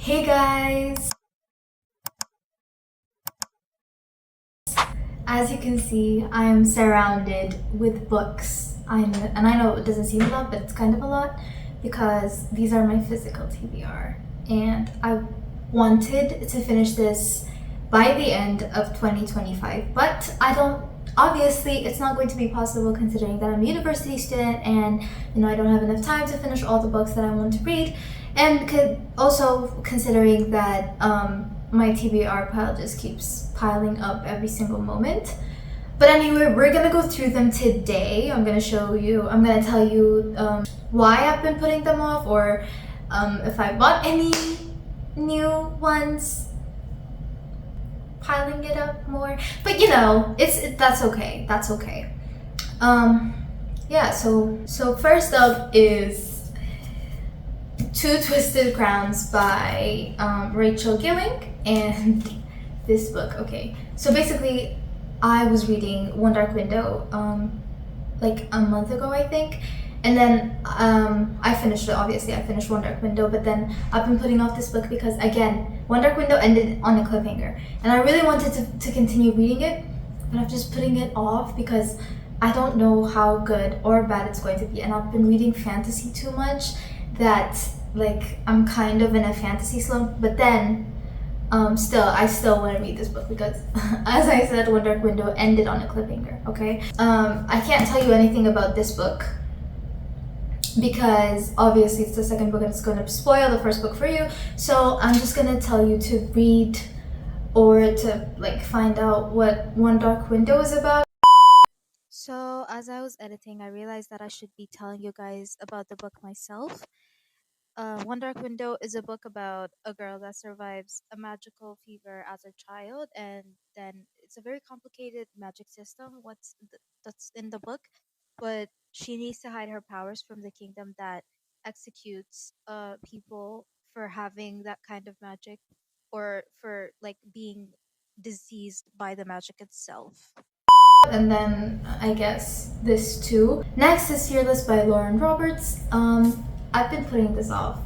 Hey guys! As you can see, I am surrounded with books. And I know it doesn't seem a lot, but it's kind of a lot because these are my physical TBR. And I wanted to finish this by the end of 2025, but obviously it's not going to be possible considering that I'm a university student and I don't have enough time to finish all the books that I want to read, and also considering that my TBR pile just keeps piling up every single moment. But anyway, we're gonna go through them today. I'm gonna tell you why I've been putting them off, or if I bought any new ones, piling it up more. But that's okay. That's okay. Yeah. So first up is Two Twisted Crowns by Rachel Gilling, and this book. Okay. So basically, I was reading One Dark Window like a month ago, I think. And then I finished it, obviously. I finished One Dark Window, but then I've been putting off this book because, again, One Dark Window ended on a cliffhanger. And I really wanted to continue reading it, but I'm just putting it off because I don't know how good or bad it's going to be. And I've been reading fantasy too much that, like, I'm kind of in a fantasy slump. But then, I still want to read this book because, as I said, One Dark Window ended on a cliffhanger, okay? I can't tell you anything about this book because obviously it's the second book and it's going to spoil the first book for you. So I'm just going to tell you to read or to find out what One Dark Window is about. So as I was editing, I realized that I should be telling you guys about the book myself. One Dark Window is a book about a girl that survives a magical fever as a child, and then it's a very complicated magic system. That's in the book, but she needs to hide her powers from the kingdom that executes people for having that kind of magic, or for being diseased by the magic itself. And then I guess this too. Next is Fearless by Lauren Roberts. I've been putting this off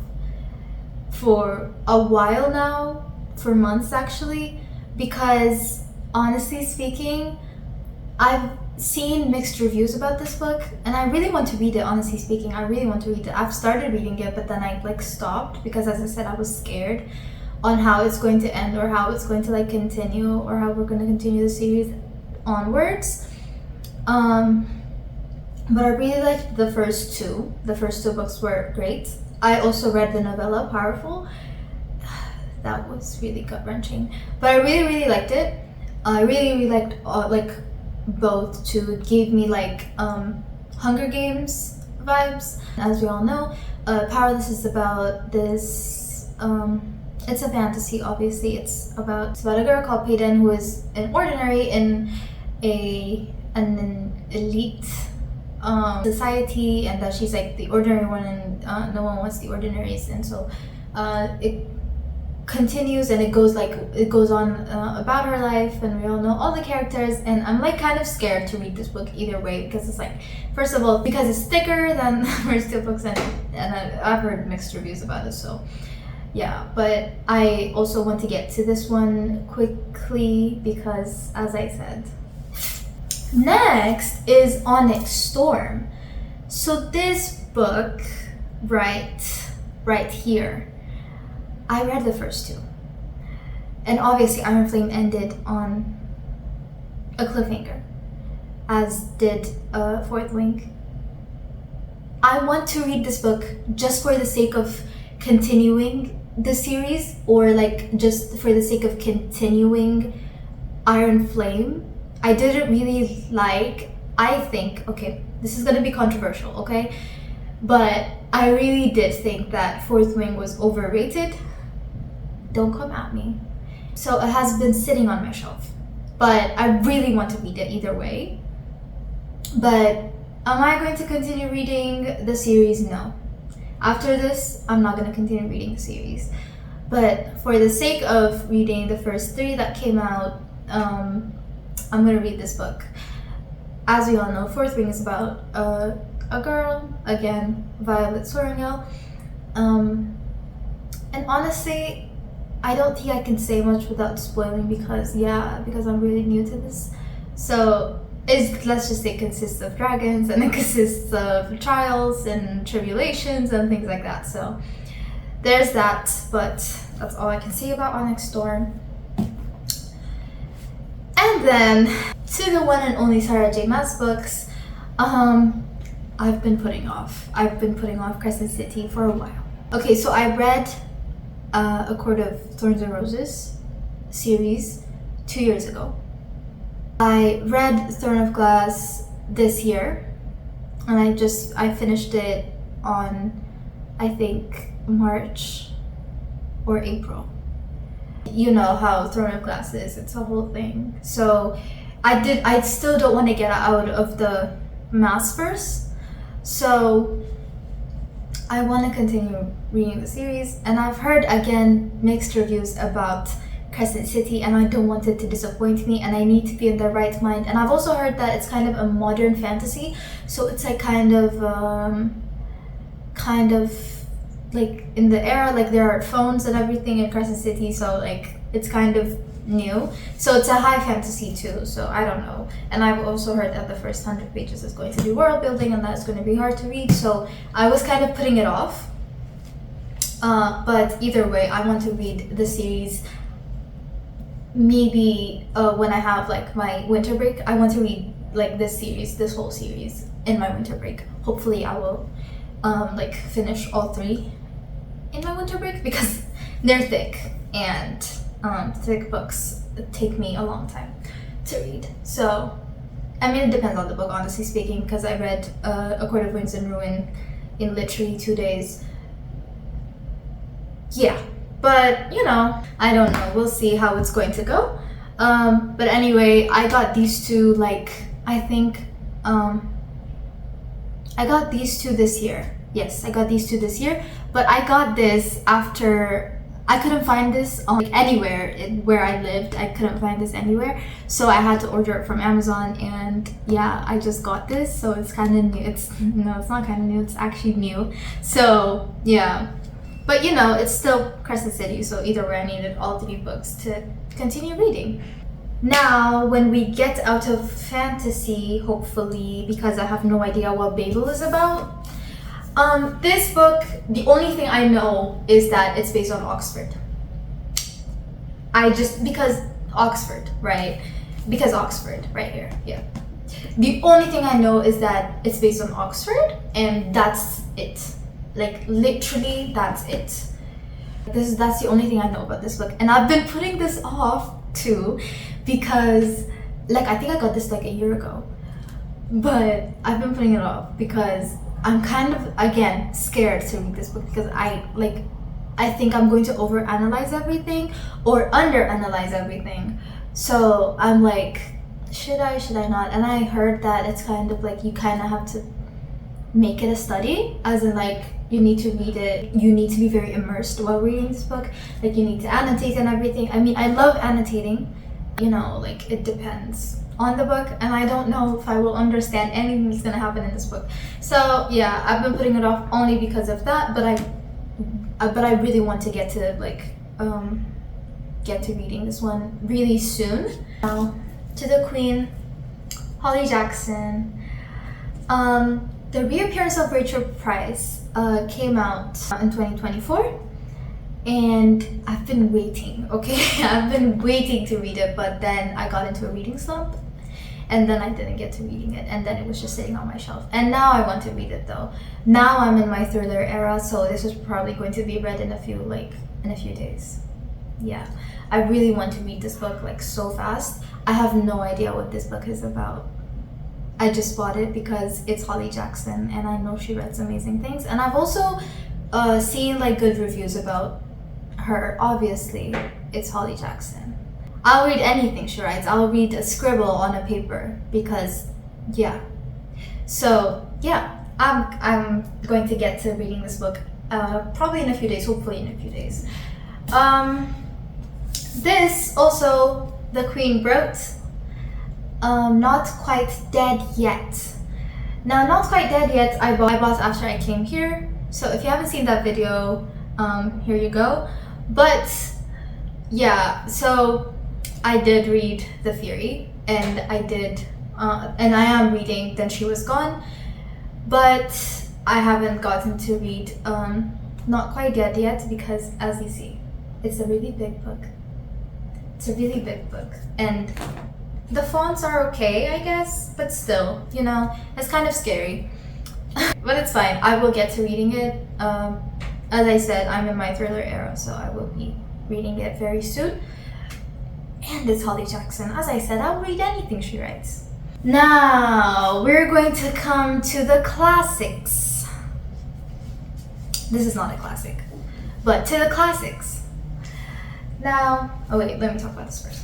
for a while now, for months actually, because honestly speaking, I've seen mixed reviews about this book and I really want to read it. Honestly speaking, I really want to read it. I've started reading it, but then I stopped because, as I said, I was scared on how it's going to end, or how it's going to continue, or how we're going to continue the series onwards. But I really liked the first two. The first two books were great. I also read the novella Powerful. That was really gut-wrenching. But I really, really liked it. I really, really liked both two. It gave me Hunger Games vibes. As we all know, Powerless is about this it's a fantasy, obviously. It's about a girl called Payton who is an ordinary in an elite society, and that she's the ordinary one, and no one wants the ordinaries. And so it continues, and it goes on about her life, and we all know all the characters. And I'm kind of scared to read this book either way, because it's first of all, because it's thicker than the first two books, and I've heard mixed reviews about it. So yeah, but I also want to get to this one quickly because, as I said. Next is Onyx Storm. So this book, right here, I read the first two. And obviously Iron Flame ended on a cliffhanger, as did Fourth Wing. I want to read this book just for the sake of continuing the series, or just for the sake of continuing Iron Flame. I didn't really I think, okay, this is gonna be controversial, okay? But I really did think that Fourth Wing was overrated. Don't come at me. So it has been sitting on my shelf, but I really want to read it either way. But am I going to continue reading the series? No. After this, I'm not going to continue reading the series. But for the sake of reading the first three that came out, I'm going to read this book. As we all know, Fourth Wing is about a girl, again, Violet Sorrengale, And honestly, I don't think I can say much without spoiling because I'm really new to this. So let's just say it consists of dragons and it consists of trials and tribulations and things like that. So there's that, but that's all I can say about Onyx Storm. And then to the one and only Sarah J. Maas books, I've been putting off Crecent City for a while. Okay, so I read A Court of Thorns and Roses series 2 years ago. I read Throne of Glass this year, and I finished it on, I think, March or April. You know how Throne of Glass is, it's a whole thing. So I still don't want to get out of the Maasverse, so I want to continue reading the series, and I've heard again mixed reviews about Crecent City, and I don't want it to disappoint me, and I need to be in the right mind. And I've also heard that it's kind of a modern fantasy, so it's like kind of like in the era, like there are phones and everything in Crecent City, so like it's kind of new. So it's a high fantasy too, so I don't know. And I've also heard that the first 100 pages is going to be world building, and that's going to be hard to read, so I was kind of putting it off. But either way, I want to read the series. Maybe when I have like my winter break, I want to read like this whole series in my winter break. Hopefully I will like finish all 3 in my winter break, because they're thick, and thick books take me a long time to read. So I mean, it depends on the book, honestly speaking, because I read A Court of Winds and Ruin in literally 2 days. Yeah, but you know, I don't know, we'll see how it's going to go. But anyway, I got these two, like, I think I got these two this year. Yes, I got these two this year, but I got this after I couldn't find this like anywhere where I lived. I couldn't find this anywhere, so I had to order it from Amazon, and yeah, I just got this, so it's kind of new. It's not kind of new, it's actually new. So yeah, but you know, it's still Crecent City, so either way I needed all 3 books to continue reading. Now, when we get out of fantasy, hopefully, because I have no idea what Babel is about, this book, the only thing I know is that it's based on Oxford. Because Oxford, right? Because Oxford, right here, yeah. The only thing I know is that it's based on Oxford, and that's it. Like, literally, that's it. That's the only thing I know about this book. And I've been putting this off, too, because, like, I think I got this, like, a year ago. But I've been putting it off because I'm kind of, again, scared to read this book, because I think I'm going to overanalyze everything or underanalyze everything. So I'm like, should I not? And I heard that it's kind of like you kind of have to make it a study, as in like you need to read it, you need to be very immersed while reading this book, like you need to annotate and everything. I mean, I love annotating, you know, like it depends on the book, and I don't know if I will understand anything that's gonna happen in this book. So yeah, I've been putting it off only because of that, but I really want to get to reading this one really soon. Now to the Queen, Holly Jackson. The reappearance of Rachel Price came out in 2024, and I've been waiting, okay? I've been waiting to read it, but then I got into a reading slump, and then I didn't get to reading it, and then it was just sitting on my shelf. And now I want to read it though. Now I'm in my thriller era, so this is probably going to be read in a few days. Yeah, I really want to read this book like so fast. I have no idea what this book is about. I just bought it because it's Holly Jackson, and I know she writes amazing things. And I've also seen like good reviews about her. Obviously, it's Holly Jackson. I'll read anything she writes. I'll read a scribble on a paper because, yeah. So yeah, I'm going to get to reading this book probably in a few days. Hopefully in a few days. This also the Queen wrote. Not Quite Dead Yet. Now, Not Quite Dead Yet, I bought after I came here. So if you haven't seen that video, here you go. But yeah, so I did read the theory, and I am reading Then She Was Gone, but I haven't gotten to read Not Quite Dead yet, because as you see, it's a really big book. It's a really big book, and the fonts are okay, I guess, but still, you know, it's kind of scary. But it's fine, I will get to reading it. As I said, I'm in my thriller era, so I will be reading it very soon. And it's Holly Jackson. As I said, I'll read anything she writes. Now, we're going to come to the classics. This is not a classic, but to the classics. Now, oh wait, let me talk about this first.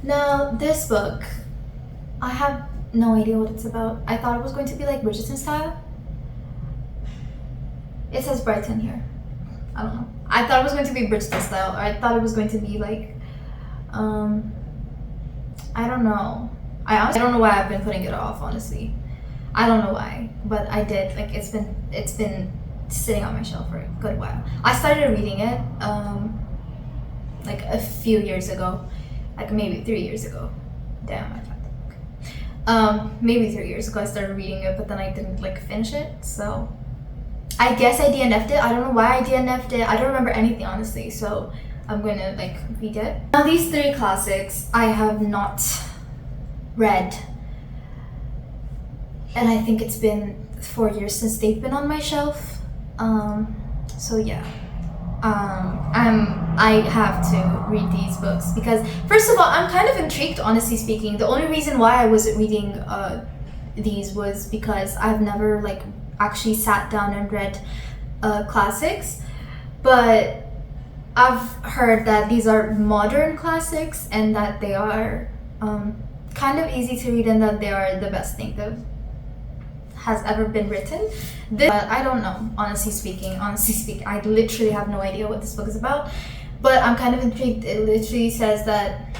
Now, this book, I have no idea what it's about. I thought it was going to be like Bridgerton style. It says Brighton here. I don't know. I thought it was going to be Bridgerton style, or I thought it was going to be like, I don't know. I honestly don't know why I've been putting it off, honestly. I don't know why, but I did. Like, it's been sitting on my shelf for a good while. I started reading it, like a few years ago, like maybe 3 years ago. Damn, I found the book. Maybe 3 years ago I started reading it, but then I didn't like finish it, so I guess I DNF'd it. I don't know why I DNF'd it. I don't remember anything, honestly, so I'm gonna like read it. Now, these 3 classics I have not read, and I think it's been 4 years since they've been on my shelf. So yeah, I have to read these books because, first of all, I'm kind of intrigued, honestly speaking. The only reason why I was reading these was because I've never like actually sat down and read classics, but I've heard that these are modern classics and that they are kind of easy to read and that they are the best thing that has ever been written. I don't know, honestly speaking, I literally have no idea what this book is about, but I'm kind of intrigued. It literally says that,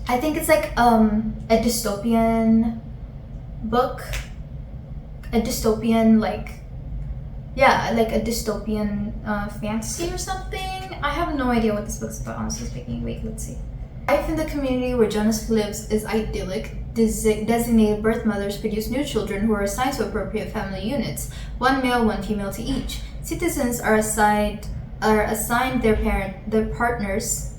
I think it's like a dystopian book, a dystopian like a dystopian fantasy or something. I have no idea what this book's about, honestly speaking. Wait, let's see. Life in the community where Jonas lives is idyllic. Designated birth mothers produce new children who are assigned to appropriate family units, 1 male, 1 female to each. Citizens are assigned their partners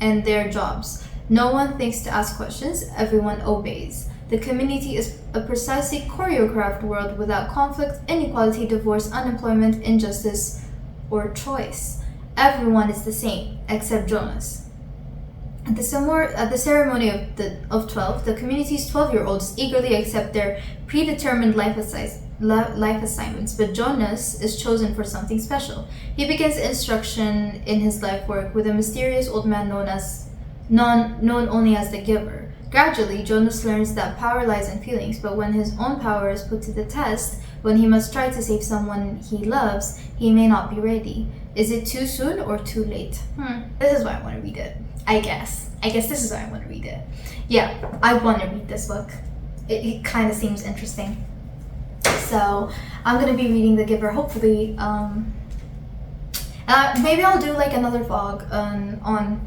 and their jobs. No one thinks to ask questions, everyone obeys. The community is a precisely choreographed world without conflict, inequality, divorce, unemployment, injustice, or choice. Everyone is the same, except Jonas. At the ceremony of 12, the community's 12-year-olds eagerly accept their predetermined life assignments, but Jonas is chosen for something special. He begins instruction in his life work with a mysterious old man known only as the Giver. Gradually, Jonas learns that power lies in feelings, but when his own power is put to the test, when he must try to save someone he loves, he may not be ready. Is it too soon or too late? This is why I want to read it. I guess this is why I want to read it. Yeah, I want to read this book. It kind of seems interesting. So I'm gonna be reading The Giver, hopefully. Maybe I'll do like another vlog on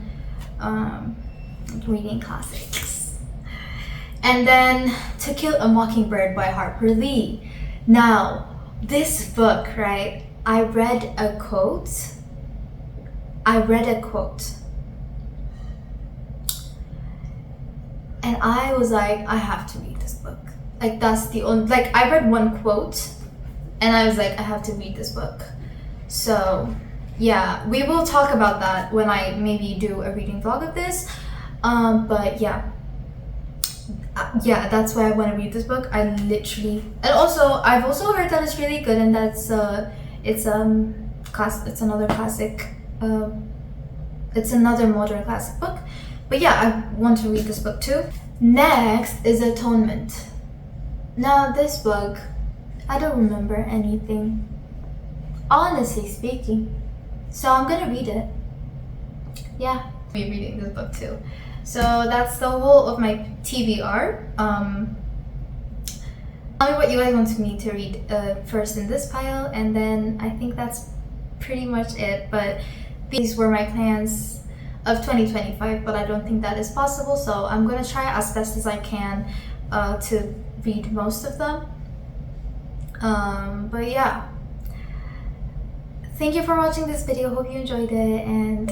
reading classics. And then To Kill a Mockingbird by Harper Lee. Now, this book, right? I read a quote. And I was like, I have to read this book. Like, that's the only, like, I read one quote and I was like, I have to read this book. So yeah, we will talk about that when I maybe do a reading vlog of this. But yeah, that's why I want to read this book. And also I've also heard that it's really good and that's it's another classic, it's another modern classic book. But yeah, I want to read this book too. Next is Atonement. Now, this book, I don't remember anything, honestly speaking. So I'm gonna read it. Yeah, I'll be reading this book too. So that's the whole of my TBR. Tell me what you guys want me to read first in this pile, and then I think that's pretty much it. But these were my plans of 2025, but I don't think that is possible, so I'm gonna try as best as I can to read most of them. But yeah, thank you for watching this video. Hope you enjoyed it, and